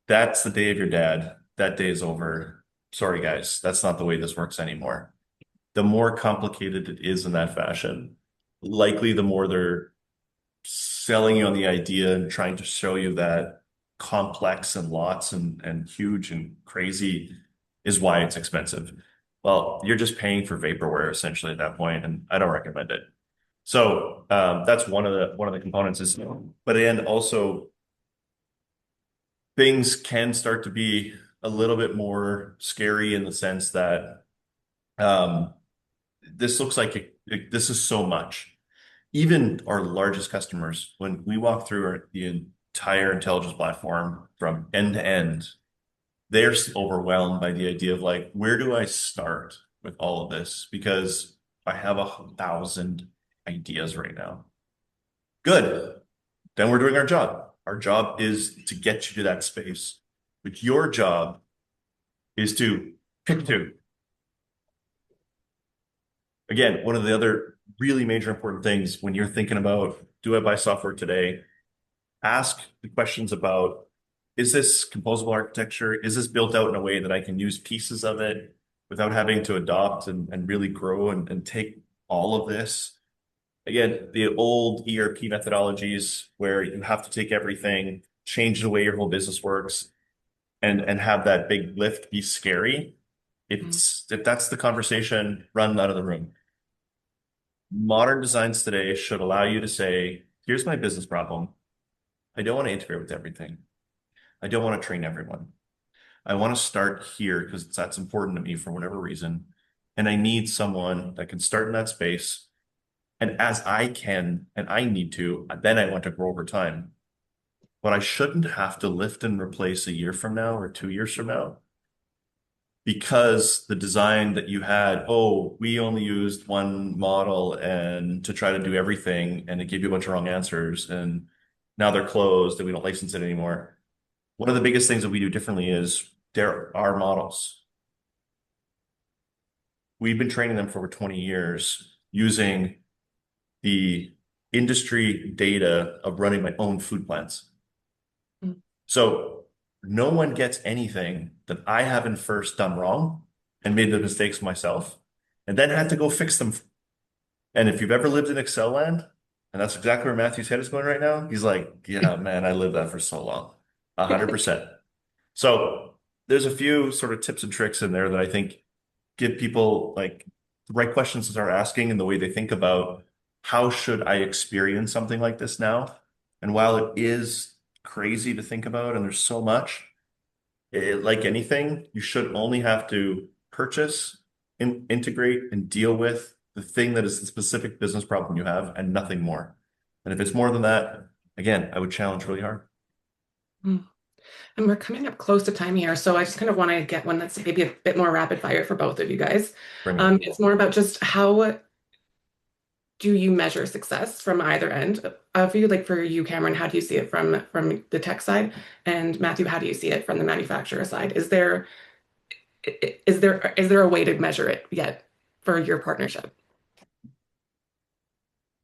That's the day of your dad. That day is over. Sorry, guys, that's not the way this works anymore. The more complicated it is in that fashion, likely the more they're selling you on the idea and trying to show you that complex and lots and huge and crazy is why it's expensive. Well, you're just paying for vaporware essentially at that point, and I don't recommend it. So that's one of the components is, but and also things can start to be a little bit more scary in the sense that um, this looks like this is so much. Even our largest customers, when we walk through the entire intelligence platform from end to end, they're overwhelmed by the idea of like, where do I start with all of this? Because I have 1,000 ideas right now. Good. Then we're doing our job. Our job is to get you to that space. But your job is to pick two. Again, one of the other really major important things when you're thinking about, do I buy software today? Ask the questions about, is this composable architecture? Is this built out in a way that I can use pieces of it without having to adopt and really grow and take all of this? Again, the old ERP methodologies where you have to take everything, change the way your whole business works, and have that big lift be scary. If that's the conversation, run out of the room. Modern designs today should allow you to say, here's my business problem. I don't want to integrate with everything. I don't want to train everyone. I want to start here because that's important to me for whatever reason. And I need someone that can start in that space. And as I can, and I need to, then I want to grow over time. But I shouldn't have to lift and replace a year from now or 2 years from now because the design that you had, oh, we only used one model and to try to do everything, and it gave you a bunch of wrong answers, and now they're closed and we don't license it anymore. One of the biggest things that we do differently is there are models. We've been training them for over 20 years using the industry data of running my own food plants. Mm. So no one gets anything that I haven't first done wrong and made the mistakes myself and then had to go fix them. And if you've ever lived in Excel land, and that's exactly where Matthew's head is going right now, he's like, yeah, man, I lived that for so long. 100%. So there's a few sort of tips and tricks in there that I think give people like the right questions to start asking and the way they think about how should I experience something like this now? And while it is crazy to think about and there's so much, like anything, you should only have to purchase, integrate, and deal with the thing that is the specific business problem you have and nothing more. And if it's more than that, again, I would challenge really hard. Mm. And we're coming up close to time here, so I just kind of want to get one that's maybe a bit more rapid fire for both of you guys. Bring it. It's more about just how do you measure success from either end of you? Like for you, Cameron, how do you see it from the tech side? And Matthew, how do you see it from the manufacturer side? Is there a way to measure it yet for your partnership?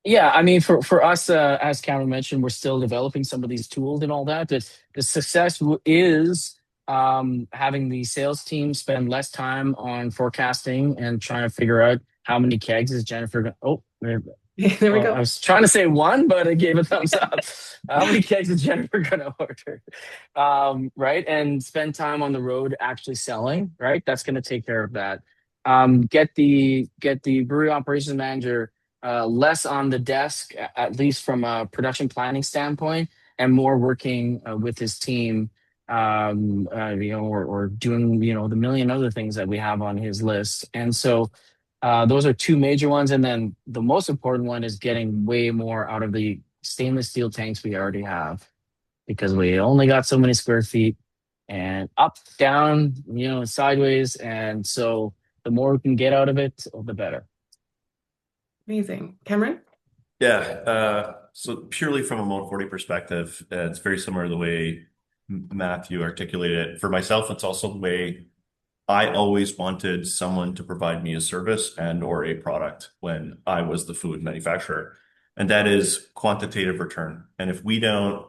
Yeah, I mean, for us, as Cameron mentioned, we're still developing some of these tools and all that. But the success is having the sales team spend less time on forecasting and trying to figure out how many kegs is Jennifer going. Oh, There we well, I go. was trying to say one, but I gave a thumbs up. How many kegs is Jennifer going to order? Right, and spend time on the road actually selling. Right, that's going to take care of that. Get the brewery operations manager less on the desk, at least from a production planning standpoint, and more working with his team, or doing, the million other things that we have on his list. And so those are two major ones. And then the most important one is getting way more out of the stainless steel tanks we already have, because we only got so many square feet and up, down, sideways. And so the more we can get out of it, the better. Amazing. Cameron? Yeah. So purely from a Mode40 perspective, it's very similar to the way Matthew articulated it. For myself, it's also the way I always wanted someone to provide me a service and or a product when I was the food manufacturer. And that is quantitative return. And if we don't,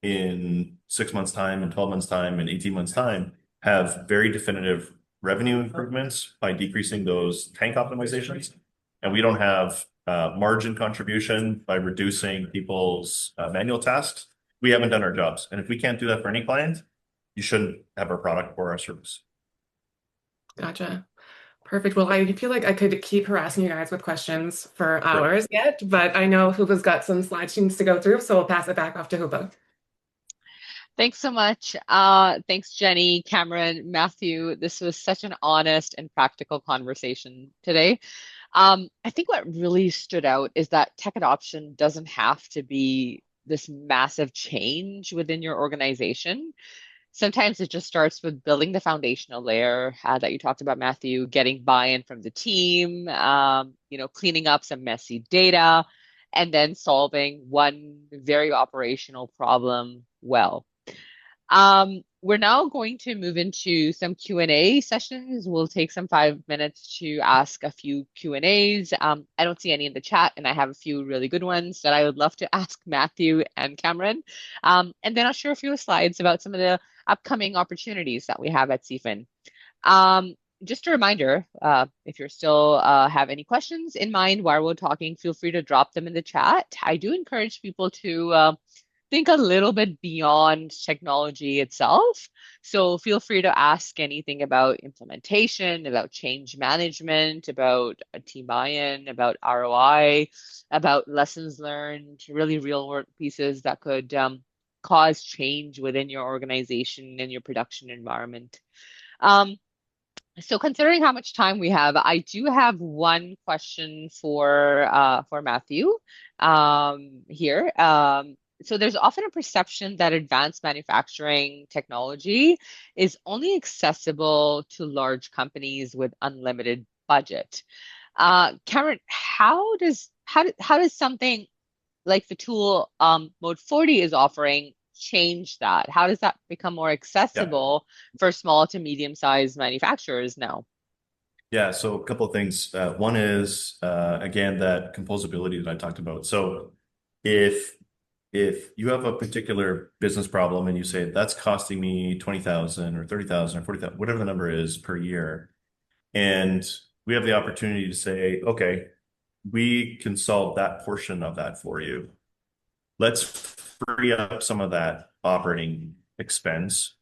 in 6 months' time, and 12 months' time, and 18 months' time, have very definitive revenue improvements by decreasing those tank optimizations, and we don't have margin contribution by reducing people's manual tasks, we haven't done our jobs. And if we can't do that for any client, you shouldn't have our product or our service. Gotcha. Perfect. Well, I feel like I could keep harassing you guys with questions for hours yet, but I know Huba's got some slide sheets to go through, so we'll pass it back off to Huba. Thanks so much. Thanks, Jenny, Cameron, Matthew. This was such an honest and practical conversation today. I think what really stood out is that tech adoption doesn't have to be this massive change within your organization. Sometimes it just starts with building the foundational layer that you talked about, Matthew, getting buy-in from the team, cleaning up some messy data, and then solving one very operational problem well. We're now going to move into some Q&A sessions. We'll take some 5 minutes to ask a few Q&As. I don't see any in the chat, and I have a few really good ones that I would love to ask Matthew and Cameron. And then I'll share a few slides about some of the upcoming opportunities that we have at CFIN. Just a reminder, if you're still have any questions in mind while we're talking, feel free to drop them in the chat. I do encourage people to think a little bit beyond technology itself. So feel free to ask anything about implementation, about change management, about a team buy-in, about ROI, about lessons learned, really real world pieces that could cause change within your organization and your production environment. So considering how much time we have, I do have one question for Matthew here. So there's often a perception that advanced manufacturing technology is only accessible to large companies with unlimited budget. Cameron, how does something like the tool Mode40 is offering change that? How does that become more accessible for small to medium-sized manufacturers now? Yeah, so a couple of things. One is, again, that composability that I talked about. So if if you have a particular business problem and you say that's costing me 20,000 or 30,000 or 40,000, whatever the number is per year, and we have the opportunity to say, okay, we can solve that portion of that for you. Let's free up some of that operating expense,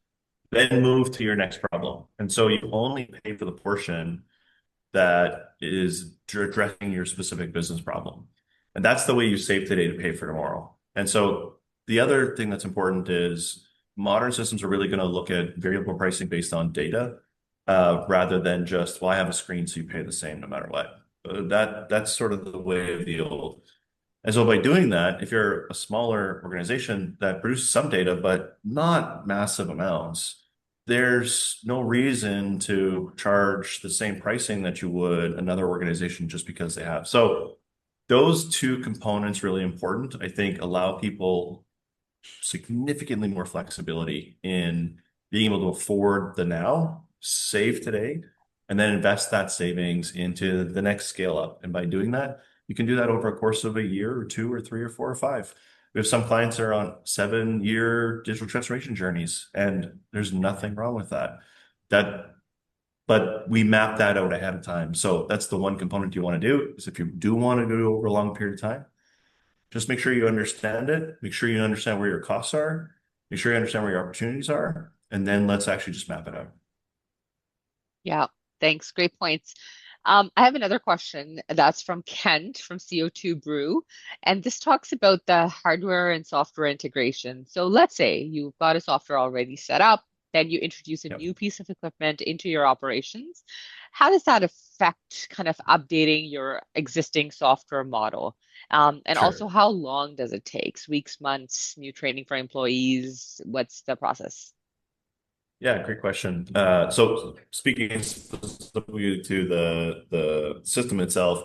then move to your next problem. And so you only pay for the portion that is addressing your specific business problem. And that's the way you save today to pay for tomorrow. And so the other thing that's important is modern systems are really going to look at variable pricing based on data, rather than just, well, I have a screen, so you pay the same no matter what. That's sort of the way of the old. And so by doing that, if you're a smaller organization that produces some data, but not massive amounts, there's no reason to charge the same pricing that you would another organization just because they have. So those two components really important, I think, allow people significantly more flexibility in being able to afford the now, save today, and then invest that savings into the next scale up. And by doing that, you can do that over a course of a year or two or three or four or five. We have some clients that are on 7-year digital transformation journeys, and there's nothing wrong with that. But we map that out ahead of time. So that's the one component you want to do is if you do want to go over a long period of time, just make sure you understand it, make sure you understand where your costs are, make sure you understand where your opportunities are, and then let's actually just map it out. Yeah, thanks. Great points. I have another question that's from Kent from CO2 Brew, and this talks about the hardware and software integration. So let's say you've got a software already set up, then you introduce a Yep. new piece of equipment into your operations. How does that affect kind of updating your existing software model? And also, Sure. how long does it take? Weeks, months, new training for employees? What's the process? Yeah, great question. So speaking specifically to the system itself,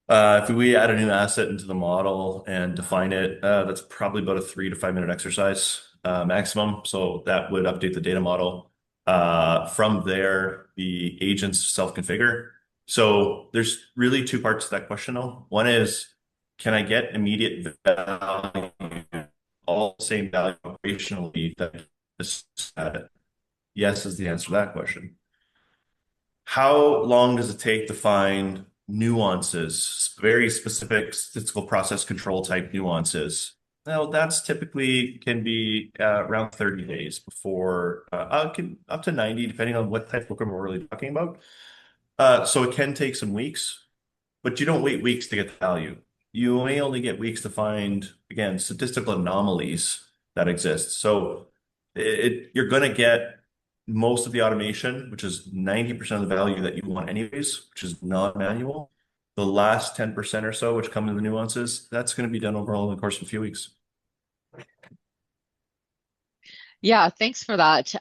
if we add a new asset into the model and define it, that's probably about a 3 to 5 minute exercise, maximum. So that would update the data model. From there, the agents self-configure. So there's really two parts to that question, though. One is, can I get immediate value, all the same value operationally that this added? Yes is the answer to that question. How long does it take to find nuances, very specific statistical process control type nuances? Well, that's typically can be around 30 days before, can up to 90, depending on what type of equipment we're really talking about. So it can take some weeks, but you don't wait weeks to get the value. You may only get weeks to find, again, statistical anomalies that exist. So you're going to get most of the automation, which is 90% of the value that you want anyways, which is non-manual. The last 10% or so, which come in the nuances, that's going to be done overall in the course of a few weeks. Yeah, thanks for that.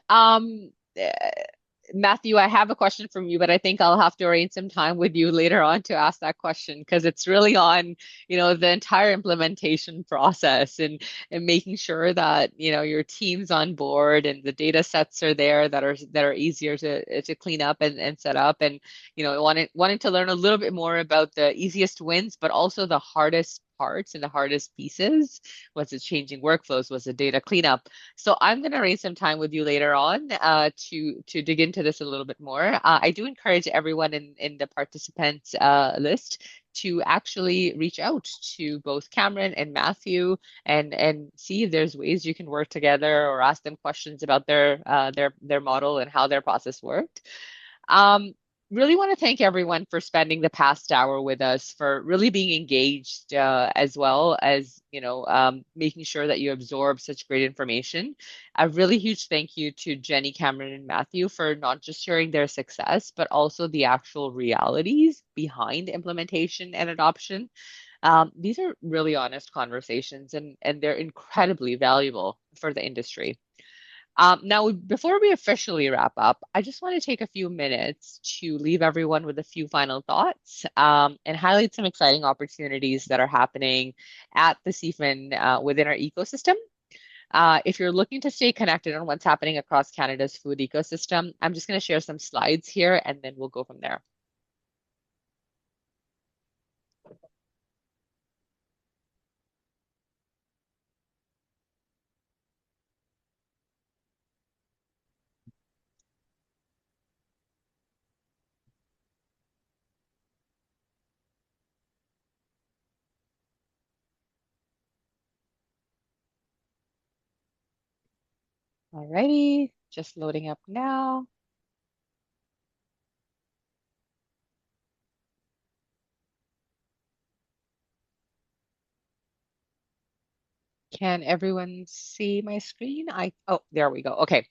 Matthew, I have a question from you, but I think I'll have to arrange some time with you later on to ask that question because it's really on, the entire implementation process and making sure that, your team's on board and the data sets are there that are easier to clean up and set up and, wanting to learn a little bit more about the easiest wins, but also the hardest parts and the hardest pieces. Was it changing workflows? Was it data cleanup? So I'm going to arrange some time with you later on to dig into this a little bit more. I do encourage everyone in the participants list to actually reach out to both Cameron and Matthew and see if there's ways you can work together or ask them questions about their model and how their process worked. Um, Really want to thank everyone for spending the past hour with us, for really being engaged, as well as, making sure that you absorb such great information. A really huge thank you to Jenny, Cameron, and Matthew for not just sharing their success, but also the actual realities behind implementation and adoption. These are really honest conversations and they're incredibly valuable for the industry. Now, before we officially wrap up, I just want to take a few minutes to leave everyone with a few final thoughts, and highlight some exciting opportunities that are happening at the CFIN within our ecosystem. If you're looking to stay connected on what's happening across Canada's food ecosystem, I'm just going to share some slides here and then we'll go from there. Alrighty, just loading up now. Can everyone see my screen? Oh, there we go. Okay.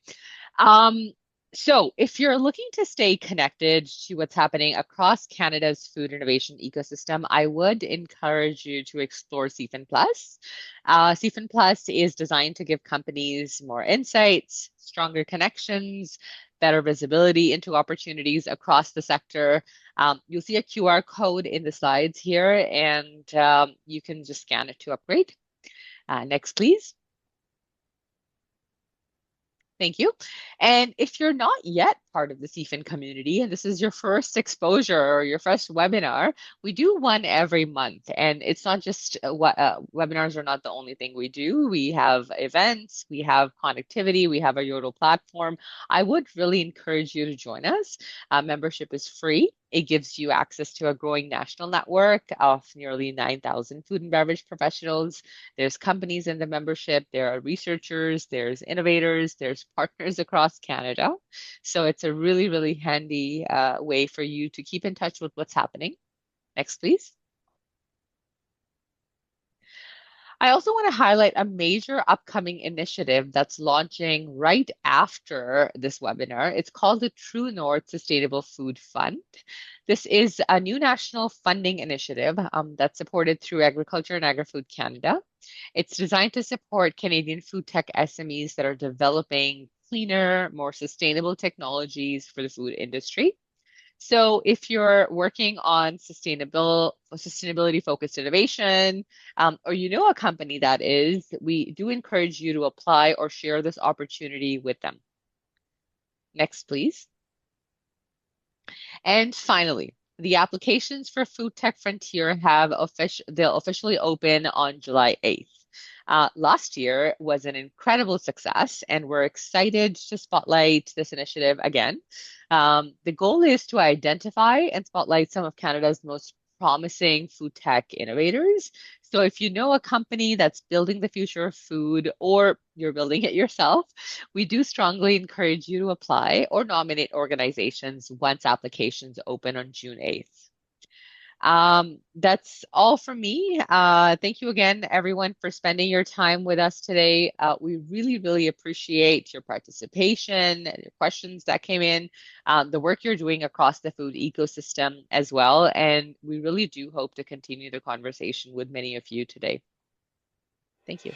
Um, so if you're looking to stay connected to what's happening across Canada's food innovation ecosystem, I would encourage you to explore CFIN Plus. CFIN Plus is designed to give companies more insights, stronger connections, better visibility into opportunities across the sector. You'll see a QR code in the slides here, and you can just scan it to upgrade. Next, please. Thank you. And if you're not yet part of the CFIN community and this is your first exposure or your first webinar, we do one every month. And it's not just webinars are not the only thing we do. We have events, we have connectivity, we have a Yodel platform. I would really encourage you to join us. Membership is free. It gives you access to a growing national network of nearly 9,000 food and beverage professionals. There's companies in the membership, there are researchers, there's innovators, there's partners across Canada. So it's a really, really handy way for you to keep in touch with what's happening. Next, please. I also want to highlight a major upcoming initiative that's launching right after this webinar. It's called the True North Sustainable Food Fund. This is a new national funding initiative that's supported through Agriculture and Agri-Food Canada. It's designed to support Canadian food tech SMEs that are developing cleaner, more sustainable technologies for the food industry. So if you're working on sustainability focused innovation, or you know a company that is, we do encourage you to apply or share this opportunity with them. Next, please. And finally, the applications for Food Tech Frontier they'll officially open on July 8th. Last year was an incredible success, and we're excited to spotlight this initiative again. The goal is to identify and spotlight some of Canada's most promising food tech innovators. So if you know a company that's building the future of food or you're building it yourself, we do strongly encourage you to apply or nominate organizations once applications open on June 8th. That's all from me. Thank you again, everyone, for spending your time with us today. We really, really appreciate your participation and your questions that came in, the work you're doing across the food ecosystem as well. And we really do hope to continue the conversation with many of you today. Thank you.